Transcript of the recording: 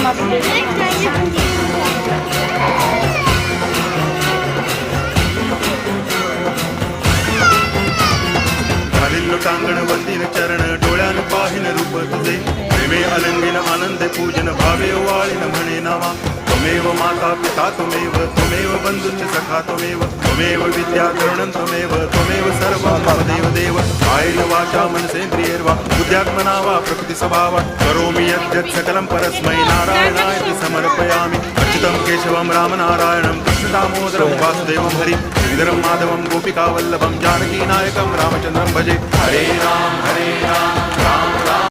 खालील लोटांगण वंदीन चरण डोळ्यान पाहिन रूप तुझे प्रेमे अलंगिन आनंद पूजन भावे वाळीन म्हणे नामा त्वमेव माता पिता त्वमेव बंधुश्च सखा त्वमेव विद्या द्रोणं त्वमेव सर्वं मम देव कायेन वाचा मनसेन्द्रियैर्वा बुद्ध्यात्मना वा प्रकृति स्वभावा करोमि यद्यत् सकलं परस्मै नारायणाय समर्पयामि अच्युतं केशवं रामनारायणं कृष्णदामोदरं वासुदेवं हरिं श्रीधरं माधवं गोपिकावल्लभं जानकीनायकं रामचन्द्रं भजे हरे राम राम